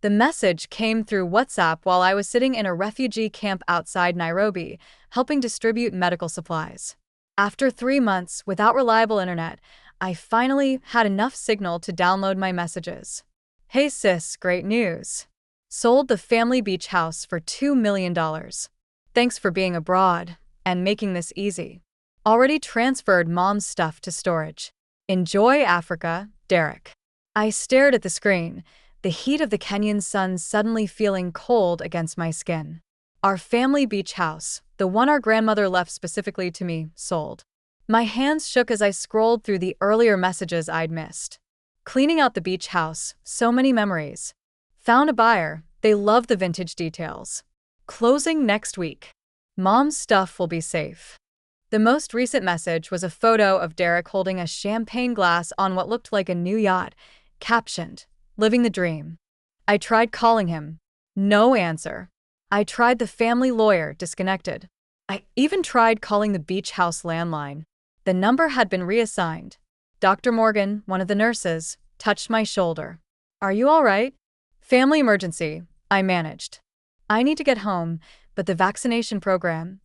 The message came through WhatsApp while I was sitting in a refugee camp outside Nairobi, helping distribute medical supplies. After 3 months without reliable internet, I finally had enough signal to download my messages. Hey sis, great news. Sold the family beach house for $2 million. Thanks for being abroad and making this easy. Already transferred mom's stuff to storage. Enjoy Africa, Derek. I stared at the screen, the heat of the Kenyan sun suddenly feeling cold against my skin. Our family beach house, the one our grandmother left specifically to me, sold. My hands shook as I scrolled through the earlier messages I'd missed. Cleaning out the beach house, so many memories. Found a buyer, they love the vintage details. Closing next week. Mom's stuff will be safe. The most recent message was a photo of Derek holding a champagne glass on what looked like a new yacht, captioned, "Living the dream." I tried calling him. No answer. I tried the family lawyer, disconnected. I even tried calling the beach house landline. The number had been reassigned. Dr. Morgan, one of the nurses, touched my shoulder. Are you all right? Family emergency, I managed. I need to get home, but the vaccination program.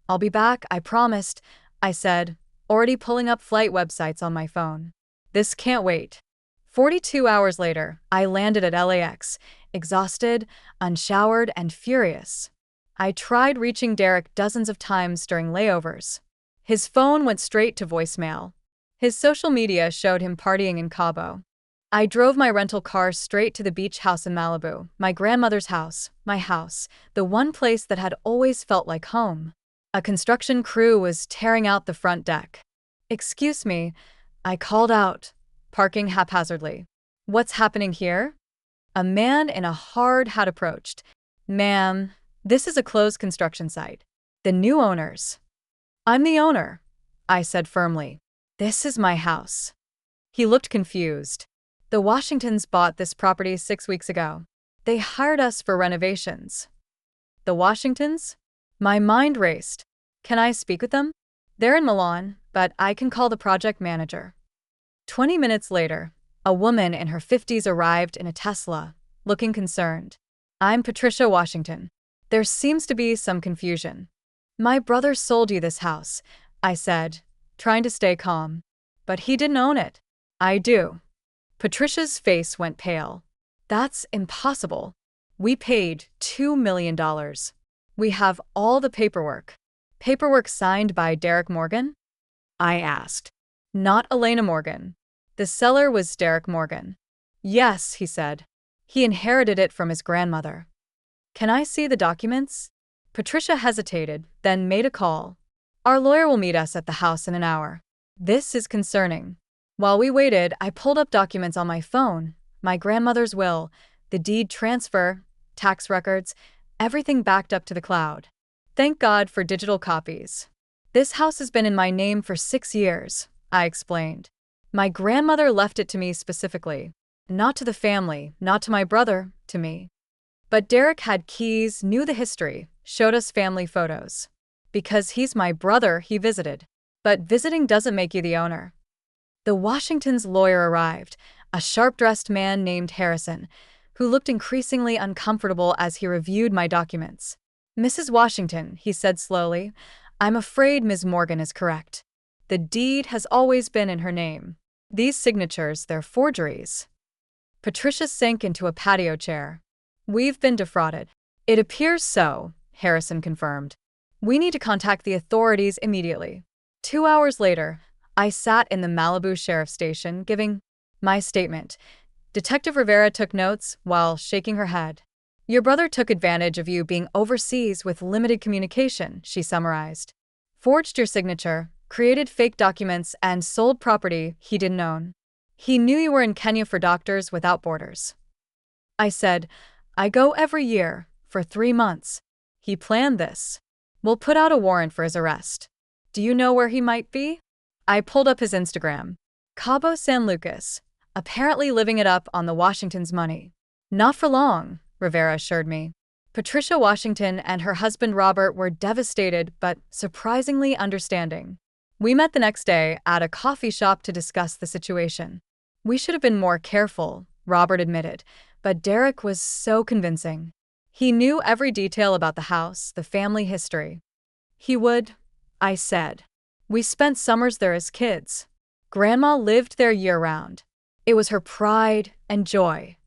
I'll be back, I promised, I said, already pulling up flight websites on my phone. This can't wait. 42 hours later, I landed at LAX, exhausted, unshowered, and furious. I tried reaching Derek dozens of times during layovers. His phone went straight to voicemail. His social media showed him partying in Cabo. I drove my rental car straight to the beach house in Malibu, my grandmother's house, my house, the one place that had always felt like home. A construction crew was tearing out the front deck. Excuse me, I called out, parking haphazardly. What's happening here? A man in a hard hat approached. Ma'am, this is a closed construction site. The new owners. I'm the owner, I said firmly. This is my house. He looked confused. The Washingtons bought this property 6 weeks ago. They hired us for renovations. The Washingtons? My mind raced. Can I speak with them? They're in Milan, but I can call the project manager. 20 minutes later, a woman in her 50s arrived in a Tesla, looking concerned. I'm Patricia Washington. There seems to be some confusion. My brother sold you this house, I said, trying to stay calm. But he didn't own it. I do. Patricia's face went pale. That's impossible. We paid $2 million. We have all the paperwork. Paperwork signed by Derek Morgan? I asked. Not Elena Morgan. The seller was Derek Morgan. Yes, he said. He inherited it from his grandmother. Can I see the documents? Patricia hesitated, then made a call. Our lawyer will meet us at the house in an hour. This is concerning. While we waited, I pulled up documents on my phone, my grandmother's will, the deed transfer, tax records, everything backed up to the cloud. Thank God for digital copies. This house has been in my name for 6 years, I explained. My grandmother left it to me specifically. Not to the family, not to my brother, to me. But Derek had keys, knew the history, showed us family photos. Because he's my brother, he visited. But visiting doesn't make you the owner. The Washingtons' lawyer arrived, a sharp-dressed man named Harrison, who looked increasingly uncomfortable as he reviewed my documents. Mrs. Washington, he said slowly, I'm afraid Ms. Morgan is correct. The deed has always been in her name. These signatures, they're forgeries. Patricia sank into a patio chair. We've been defrauded. It appears so, Harrison confirmed. We need to contact the authorities immediately. 2 hours later, I sat in the Malibu Sheriff Station giving my statement. Detective Rivera took notes while shaking her head. Your brother took advantage of you being overseas with limited communication, she summarized. Forged your signature, created fake documents, and sold property he didn't own. He knew you were in Kenya for Doctors Without Borders. I said, I go every year, for 3 months. He planned this. We'll put out a warrant for his arrest. Do you know where he might be? I pulled up his Instagram. Cabo San Lucas, apparently living it up on the Washingtons' money. Not for long, Rivera assured me. Patricia Washington and her husband Robert were devastated but surprisingly understanding. We met the next day at a coffee shop to discuss the situation. We should have been more careful, Robert admitted, but Derek was so convincing. He knew every detail about the house, the family history. He would, I said. We spent summers there as kids. Grandma lived there year-round. It was her pride and joy.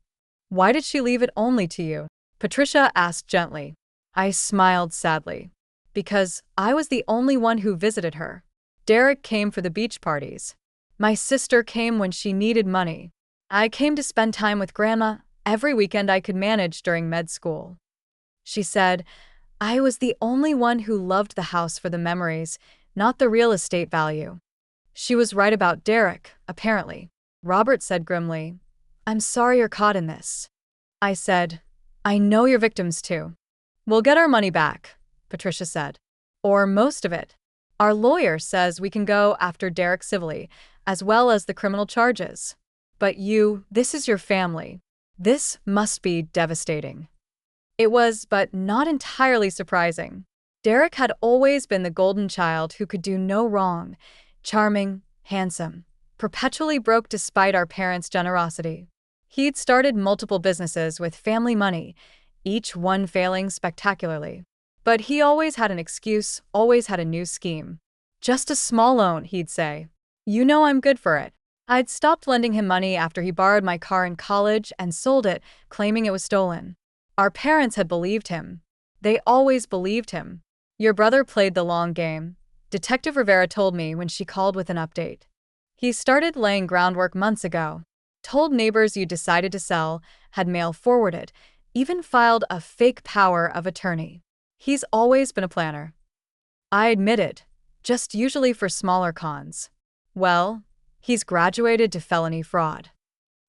Why did she leave it only to you? Patricia asked gently. I smiled sadly. Because I was the only one who visited her. Derek came for the beach parties. My sister came when she needed money. I came to spend time with Grandma every weekend I could manage during med school. She said, I was the only one who loved the house for the memories, not the real estate value. She was right about Derek, apparently. Robert said grimly, I'm sorry you're caught in this. I said, I know you're victims too. We'll get our money back, Patricia said. Or most of it. Our lawyer says we can go after Derek civilly, as well as the criminal charges. But this is your family. This must be devastating. It was, but not entirely surprising. Derek had always been the golden child who could do no wrong, charming, handsome, perpetually broke despite our parents' generosity. He'd started multiple businesses with family money, each one failing spectacularly. But he always had an excuse, always had a new scheme. Just a small loan, he'd say. You know I'm good for it. I'd stopped lending him money after he borrowed my car in college and sold it, claiming it was stolen. Our parents had believed him. They always believed him. Your brother played the long game, Detective Rivera told me when she called with an update. He started laying groundwork months ago. Told neighbors you decided to sell, had mail forwarded, even filed a fake power of attorney. He's always been a planner. I admitted, just usually for smaller cons. Well, he's graduated to felony fraud.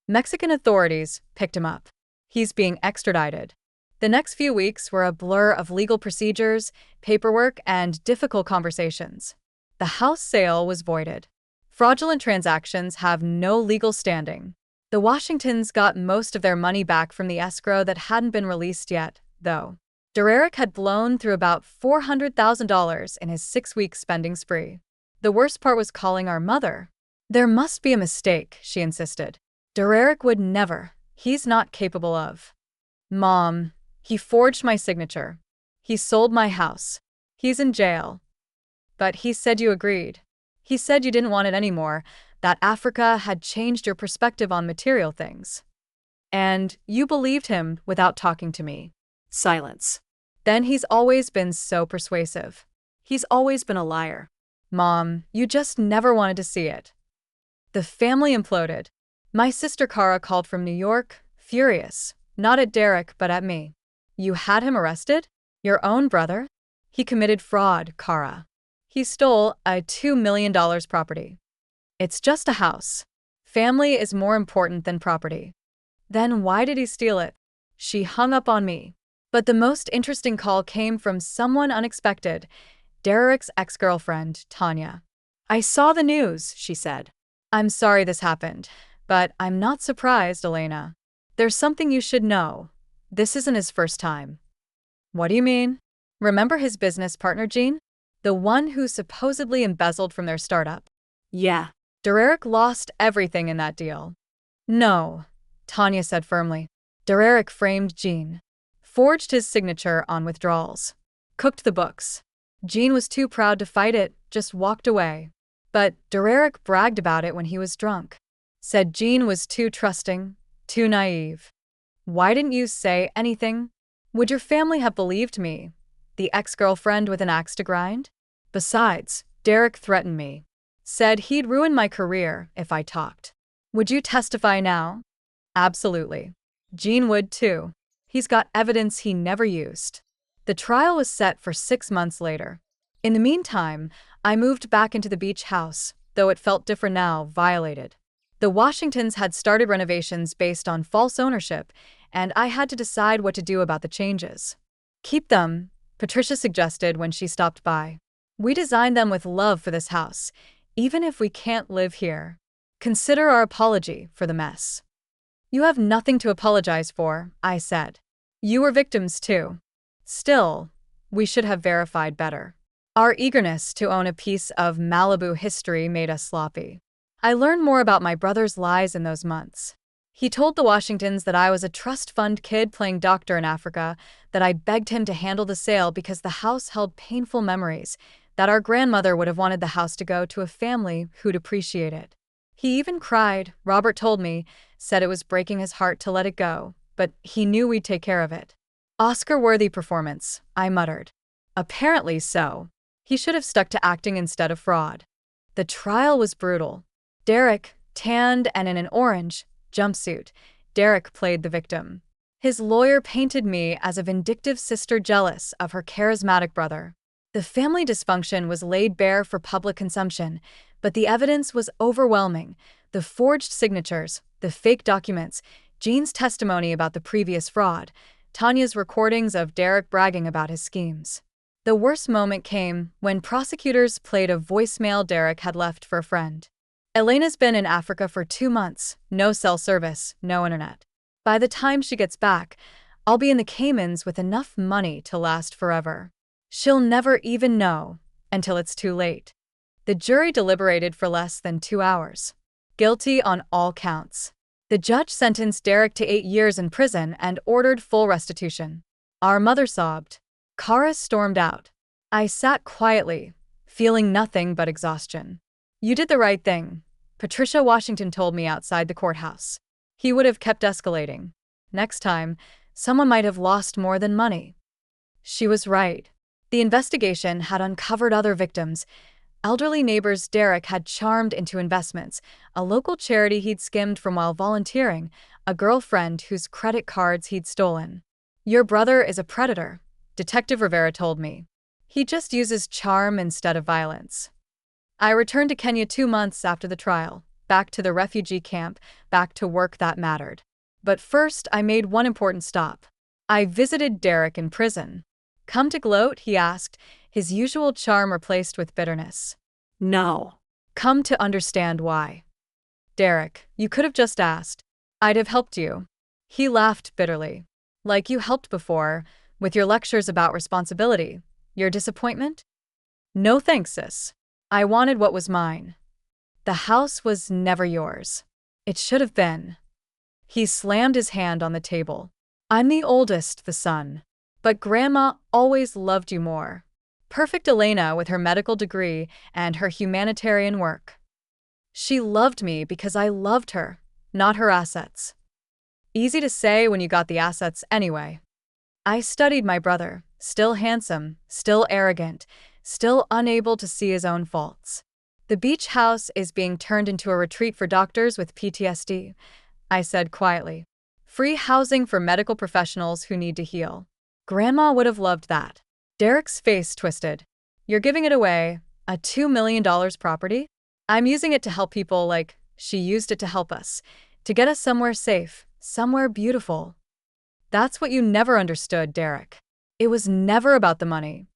Mexican authorities picked him up. He's being extradited. The next few weeks were a blur of legal procedures, paperwork, and difficult conversations. The house sale was voided. Fraudulent transactions have no legal standing. The Washingtons got most of their money back from the escrow that hadn't been released yet, though. Derek had blown through about $400,000 in his 6-week spending spree. The worst part was calling our mother. There must be a mistake, she insisted. Derek would never. He's not capable of. Mom, he forged my signature. He sold my house. He's in jail. But he said you agreed. He said you didn't want it anymore, that Africa had changed your perspective on material things. And you believed him without talking to me. Silence. Then he's always been so persuasive. He's always been a liar. Mom, you just never wanted to see it. The family imploded. My sister Kara called from New York, furious, not at Derek but at me. You had him arrested? Your own brother? He committed fraud, Kara. He stole a $2 million property. It's just a house. Family is more important than property. Then why did he steal it? She hung up on me. But the most interesting call came from someone unexpected, Derek's ex-girlfriend, Tanya. I saw the news, she said. I'm sorry this happened, but I'm not surprised, Elena. There's something you should know. This isn't his first time. What do you mean? Remember his business partner, Jean? The one who supposedly embezzled from their startup. Yeah. Derek lost everything in that deal. No, Tanya said firmly. Derek framed Jean. Forged his signature on withdrawals. Cooked the books. Jean was too proud to fight it, just walked away. But Derek bragged about it when he was drunk. Said Jean was too trusting, too naive. Why didn't you say anything? Would your family have believed me? The ex-girlfriend with an axe to grind? Besides, Derek threatened me. Said he'd ruin my career if I talked. Would you testify now? Absolutely. Jean would too. He's got evidence he never used. The trial was set for 6 months later. In the meantime, I moved back into the beach house, though it felt different now, violated. The Washingtons had started renovations based on false ownership, and I had to decide what to do about the changes. Keep them, Patricia suggested when she stopped by. We designed them with love for this house, even if we can't live here. Consider our apology for the mess. You have nothing to apologize for, I said. You were victims too. Still, we should have verified better. Our eagerness to own a piece of Malibu history made us sloppy. I learned more about my brother's lies in those months. He told the Washingtons that I was a trust fund kid playing doctor in Africa, that I begged him to handle the sale because the house held painful memories, that our grandmother would have wanted the house to go to a family who'd appreciate it. He even cried, Robert told me, said it was breaking his heart to let it go, but he knew we'd take care of it. Oscar-worthy performance, I muttered. Apparently so. He should have stuck to acting instead of fraud. The trial was brutal. Derek, tanned and in an orange jumpsuit, Derek played the victim. His lawyer painted me as a vindictive sister jealous of her charismatic brother. The family dysfunction was laid bare for public consumption, but the evidence was overwhelming. The forged signatures, the fake documents, Jean's testimony about the previous fraud, Tanya's recordings of Derek bragging about his schemes. The worst moment came when prosecutors played a voicemail Derek had left for a friend. Elena's been in Africa for 2 months, no cell service, no internet. By the time she gets back, I'll be in the Caymans with enough money to last forever. She'll never even know, until it's too late. The jury deliberated for less than 2 hours. Guilty on all counts. The judge sentenced Derek to 8 years in prison and ordered full restitution. Our mother sobbed. Kara stormed out. I sat quietly, feeling nothing but exhaustion. You did the right thing, Patricia Washington told me outside the courthouse. He would have kept escalating. Next time, someone might have lost more than money. She was right. The investigation had uncovered other victims. Elderly neighbors Derek had charmed into investments, a local charity he'd skimmed from while volunteering, a girlfriend whose credit cards he'd stolen. Your brother is a predator, Detective Rivera told me. He just uses charm instead of violence. I returned to Kenya 2 months after the trial, back to the refugee camp, back to work that mattered. But first, I made one important stop. I visited Derek in prison. Come to gloat? He asked, his usual charm replaced with bitterness. No. Come to understand why. Derek, you could have just asked. I'd have helped you. He laughed bitterly. Like you helped before, with your lectures about responsibility. Your disappointment? No thanks, sis. I wanted what was mine. The house was never yours. It should have been. He slammed his hand on the table. I'm the oldest, the son. But Grandma always loved you more. Perfect Elena with her medical degree and her humanitarian work. She loved me because I loved her, not her assets. Easy to say when you got the assets anyway. I studied my brother, still handsome, still arrogant, still unable to see his own faults. The beach house is being turned into a retreat for doctors with PTSD, I said quietly. Free housing for medical professionals who need to heal. Grandma would have loved that. Derek's face twisted. You're giving it away, a $2 million property? I'm using it to help people like she used it to help us, to get us somewhere safe, somewhere beautiful. That's what you never understood, Derek. It was never about the money.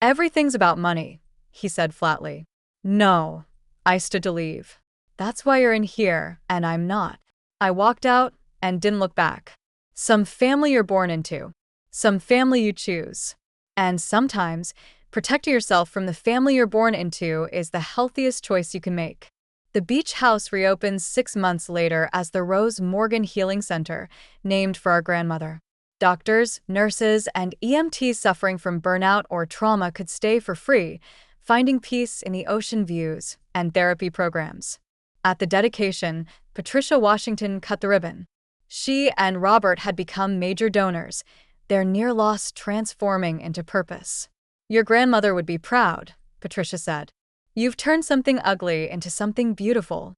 Everything's about money, he said flatly. No. I stood to leave. That's why you're in here, and I'm not. I walked out and didn't look back. Some family you're born into. Some family you choose. And sometimes, protecting yourself from the family you're born into is the healthiest choice you can make. The beach house reopens 6 months later as the Rose Morgan Healing Center, named for our grandmother. Doctors, nurses, and EMTs suffering from burnout or trauma could stay for free, finding peace in the ocean views and therapy programs. At the dedication, Patricia Washington cut the ribbon. She and Robert had become major donors, their near loss transforming into purpose. Your grandmother would be proud, Patricia said. You've turned something ugly into something beautiful.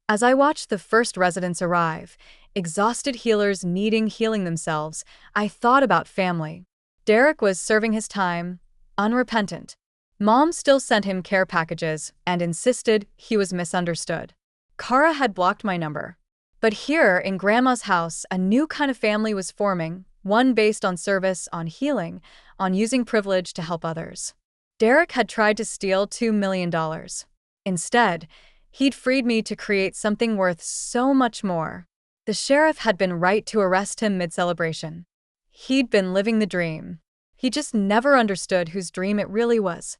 As I watched the first residents arrive, exhausted healers needing healing themselves, I thought about family. Derek was serving his time, unrepentant. Mom still sent him care packages and insisted he was misunderstood. Kara had blocked my number. But here, in Grandma's house, a new kind of family was forming, one based on service, on healing, on using privilege to help others. Derek had tried to steal $2 million. Instead, he'd freed me to create something worth so much more. The sheriff had been right to arrest him mid-celebration. He'd been living the dream. He just never understood whose dream it really was.